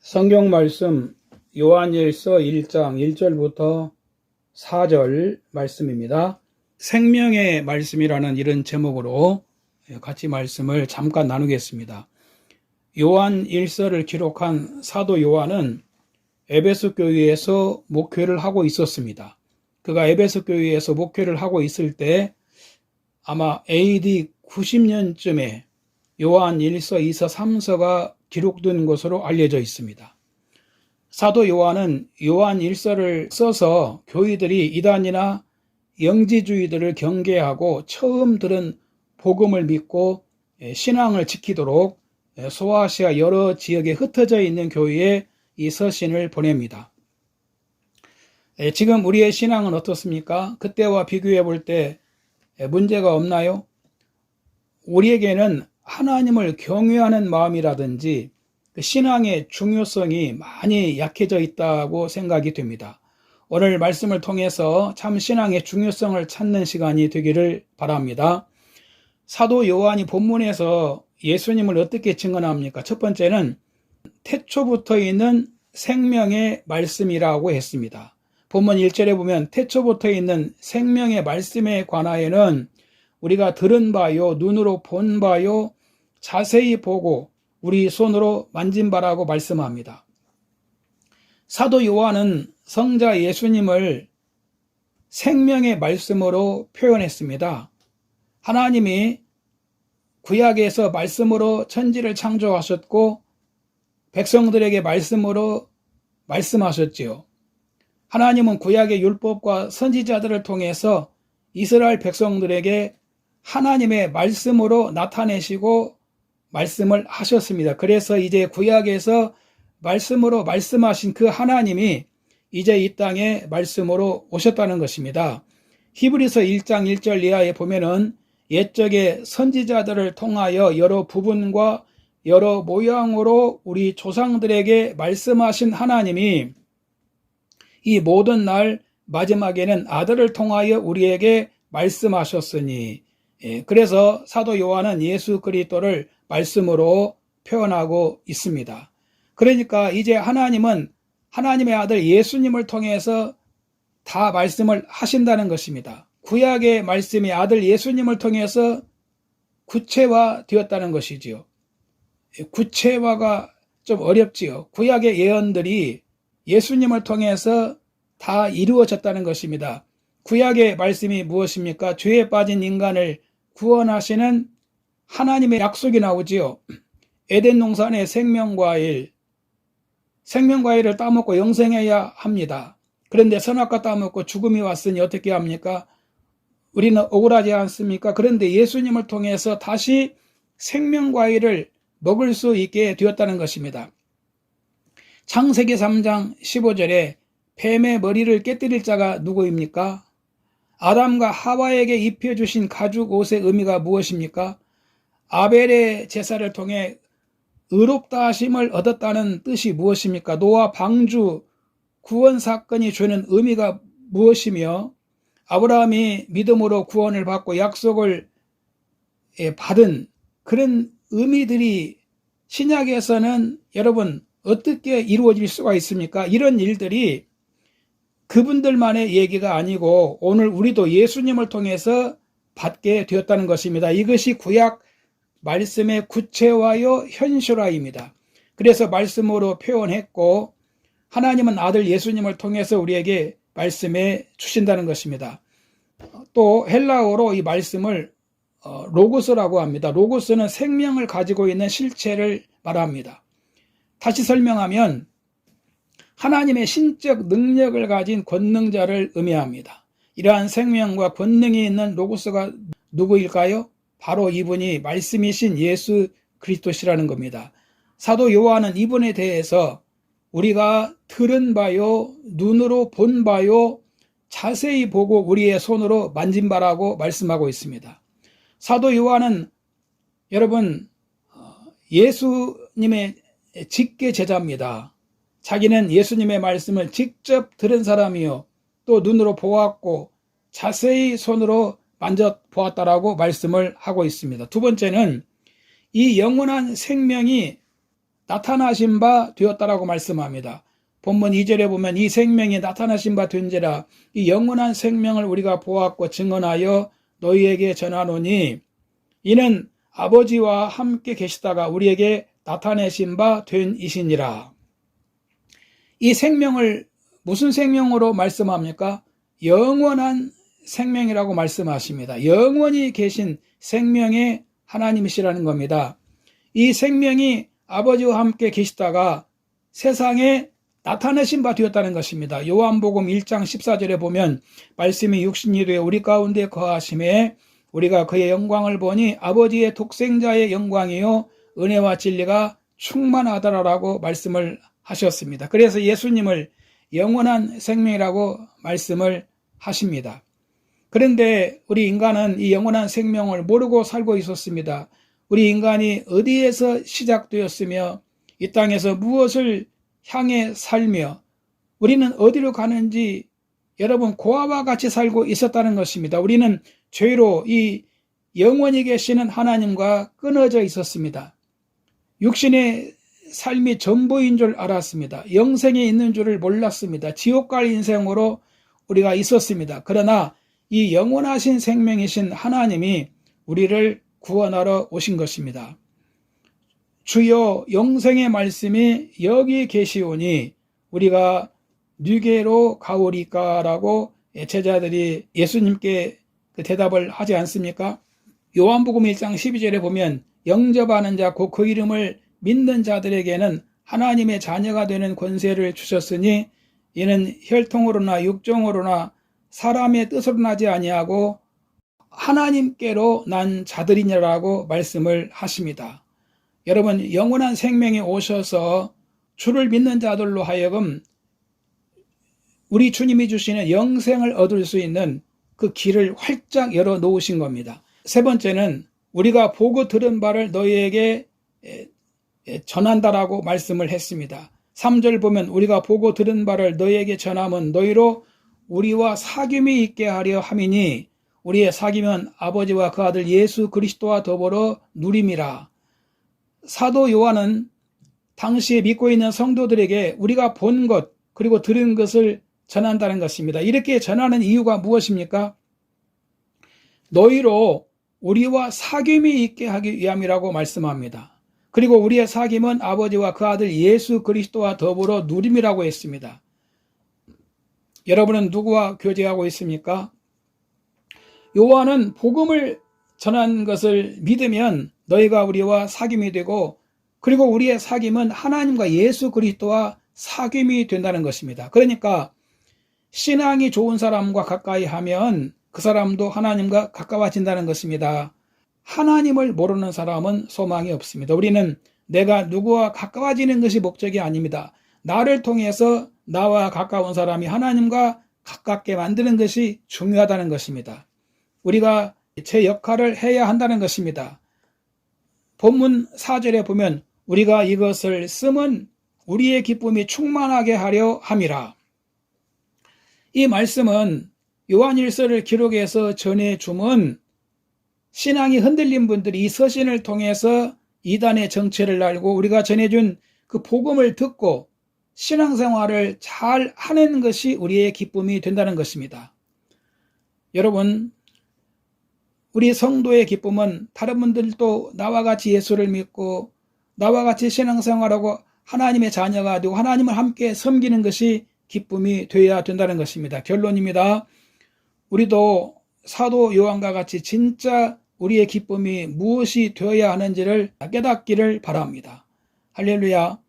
성경 말씀 요한일서 1장 1절부터 4절 말씀입니다. 생명의 말씀이라는 이런 제목으로 같이 말씀을 잠깐 나누겠습니다. 요한일서를 기록한 사도 요한은 에베소 교회에서 목회를 하고 있었습니다. 그가 에베소 교회에서 목회를 하고 있을 때 아마 AD 90년쯤에 요한일서, 2서, 3서가 기록된 것으로 알려져 있습니다. 사도 요한은 요한일서를 써서 교회들이 이단이나 영지주의들을 경계하고 처음 들은 복음을 믿고 신앙을 지키도록 소아시아 여러 지역에 흩어져 있는 교회에 이 서신을 보냅니다. 지금 우리의 신앙은 어떻습니까? 그때와 비교해 볼 때 문제가 없나요? 우리에게는 하나님을 경외하는 마음이라든지 신앙의 중요성이 많이 약해져 있다고 생각이 됩니다. 오늘 말씀을 통해서 참 신앙의 중요성을 찾는 시간이 되기를 바랍니다. 사도 요한이 본문에서 예수님을 어떻게 증언합니까? 첫 번째는 태초부터 있는 생명의 말씀이라고 했습니다. 본문 1절에 보면 태초부터 있는 생명의 말씀에 관하여는 우리가 들은 바요, 눈으로 본 바요, 자세히 보고 우리 손으로 만진 바라고 말씀합니다. 사도 요한은 성자 예수님을 생명의 말씀으로 표현했습니다. 하나님이 구약에서 말씀으로 천지를 창조하셨고 백성들에게 말씀으로 말씀하셨지요. 하나님은 구약의 율법과 선지자들을 통해서 이스라엘 백성들에게 하나님의 말씀으로 나타내시고 말씀을 하셨습니다. 그래서 이제 구약에서 말씀으로 말씀하신 그 하나님이 이제 이 땅에 말씀으로 오셨다는 것입니다. 히브리서 1장 1절 이하에 보면은 옛적의 선지자들을 통하여 여러 부분과 여러 모양으로 우리 조상들에게 말씀하신 하나님이 이 모든 날 마지막에는 아들을 통하여 우리에게 말씀하셨으니, 그래서 사도 요한은 예수 그리스도를 말씀으로 표현하고 있습니다. 그러니까 이제 하나님은 하나님의 아들 예수님을 통해서 다 말씀을 하신다는 것입니다. 구약의 말씀이 아들 예수님을 통해서 구체화 되었다는 것이지요. 구체화가 좀 어렵지요. 구약의 예언들이 예수님을 통해서 다 이루어졌다는 것입니다. 구약의 말씀이 무엇입니까? 죄에 빠진 인간을 구원하시는 하나님의 약속이 나오지요. 에덴 동산의 생명과일을 따먹고 영생해야 합니다. 그런데 선악과 따먹고 죽음이 왔으니 어떻게 합니까? 우리는 억울하지 않습니까? 그런데 예수님을 통해서 다시 생명과일을 먹을 수 있게 되었다는 것입니다. 창세기 3장 15절에 뱀의 머리를 깨뜨릴 자가 누구입니까? 아담과 하와에게 입혀주신 가죽 옷의 의미가 무엇입니까? 아벨의 제사를 통해 의롭다 하심을 얻었다는 뜻이 무엇입니까? 노아 방주 구원 사건이 주는 의미가 무엇이며 아브라함이 믿음으로 구원을 받고 약속을 받은 그런 의미들이 신약에서는 여러분 어떻게 이루어질 수가 있습니까? 이런 일들이 그분들만의 얘기가 아니고 오늘 우리도 예수님을 통해서 받게 되었다는 것입니다. 이것이 구약 말씀의 구체화요 현실화입니다. 그래서 말씀으로 표현했고 하나님은 아들 예수님을 통해서 우리에게 말씀해 주신다는 것입니다. 또 헬라어로 이 말씀을 로고스라고 합니다. 로고스는 생명을 가지고 있는 실체를 말합니다. 다시 설명하면 하나님의 신적 능력을 가진 권능자를 의미합니다. 이러한 생명과 권능이 있는 로고스가 누구일까요? 바로 이분이 말씀이신 예수 그리스도시라는 겁니다. 사도 요한은 이분에 대해서 우리가 들은 바요, 눈으로 본 바요, 자세히 보고 우리의 손으로 만진 바라고 말씀하고 있습니다. 사도 요한은 여러분 예수님의 직계 제자입니다. 자기는 예수님의 말씀을 직접 들은 사람이요 또 눈으로 보았고 자세히 손으로 만져보았다라고 말씀을 하고 있습니다. 두 번째는 이 영원한 생명이 나타나신 바 되었다라고 말씀합니다. 본문 2절에 보면 이 생명이 나타나신 바 된지라 이 영원한 생명을 우리가 보았고 증언하여 너희에게 전하노니 이는 아버지와 함께 계시다가 우리에게 나타내신 바 된 이시니라. 이 생명을 무슨 생명으로 말씀합니까? 영원한 생명이라고 말씀하십니다. 영원히 계신 생명의 하나님이시라는 겁니다. 이 생명이 아버지와 함께 계시다가 세상에 나타내신 바 되었다는 것입니다. 요한복음 1장 14절에 보면 말씀이 육신이 되어 우리 가운데 거하심에 우리가 그의 영광을 보니 아버지의 독생자의 영광이요 은혜와 진리가 충만하더라라고 말씀을 하셨습니다. 그래서 예수님을 영원한 생명이라고 말씀을 하십니다. 그런데 우리 인간은 이 영원한 생명을 모르고 살고 있었습니다. 우리 인간이 어디에서 시작되었으며 이 땅에서 무엇을 향해 살며 우리는 어디로 가는지 여러분 고아와 같이 살고 있었다는 것입니다. 우리는 죄로 이 영원히 계시는 하나님과 끊어져 있었습니다. 육신의 삶이 전부인 줄 알았습니다. 영생에 있는 줄을 몰랐습니다. 지옥 갈 인생으로 우리가 있었습니다. 그러나 이 영원하신 생명이신 하나님이 우리를 구원하러 오신 것입니다. 주여 영생의 말씀이 여기 계시오니 우리가 누게로 가오리까라고 제자들이 예수님께 대답을 하지 않습니까? 요한복음 1장 12절에 보면 영접하는 자 곧 그 이름을 믿는 자들에게는 하나님의 자녀가 되는 권세를 주셨으니 이는 혈통으로나 육정으로나 사람의 뜻으로 나지 아니하고 하나님께로 난 자들이냐라고 말씀을 하십니다. 여러분 영원한 생명에 오셔서 주를 믿는 자들로 하여금 우리 주님이 주시는 영생을 얻을 수 있는 그 길을 활짝 열어 놓으신 겁니다. 세 번째는 우리가 보고 들은 바를 너희에게 전한다라고 말씀을 했습니다. 3절 보면 우리가 보고 들은 바를 너희에게 전함은 너희로 우리와 사귐이 있게 하려 함이니 우리의 사귐은 아버지와 그 아들 예수 그리스도와 더불어 누림이라. 사도 요한은 당시에 믿고 있는 성도들에게 우리가 본 것 그리고 들은 것을 전한다는 것입니다. 이렇게 전하는 이유가 무엇입니까? 너희로 우리와 사귐이 있게 하기 위함이라고 말씀합니다. 그리고 우리의 사귐은 아버지와 그 아들 예수 그리스도와 더불어 누림이라고 했습니다. 여러분은 누구와 교제하고 있습니까? 요한은 복음을 전한 것을 믿으면 너희가 우리와 사귐이 되고 그리고 우리의 사귐은 하나님과 예수 그리스도와 사귐이 된다는 것입니다. 그러니까 신앙이 좋은 사람과 가까이 하면 그 사람도 하나님과 가까워진다는 것입니다. 하나님을 모르는 사람은 소망이 없습니다. 우리는 내가 누구와 가까워지는 것이 목적이 아닙니다. 나를 통해서 나와 가까운 사람이 하나님과 가깝게 만드는 것이 중요하다는 것입니다. 우리가 제 역할을 해야 한다는 것입니다. 본문 4절에 보면 우리가 이것을 쓰면 우리의 기쁨이 충만하게 하려 함이라. 이 말씀은 요한일서를 기록해서 전해주면 신앙이 흔들린 분들이 이 서신을 통해서 이단의 정체를 알고 우리가 전해준 그 복음을 듣고 신앙생활을 잘 하는 것이 우리의 기쁨이 된다는 것입니다. 여러분, 우리 성도의 기쁨은 다른 분들도 나와 같이 예수를 믿고 나와 같이 신앙생활하고 하나님의 자녀가 되고 하나님을 함께 섬기는 것이 기쁨이 되어야 된다는 것입니다. 결론입니다. 우리도 사도 요한과 같이 진짜 우리의 기쁨이 무엇이 되어야 하는지를 깨닫기를 바랍니다. 할렐루야.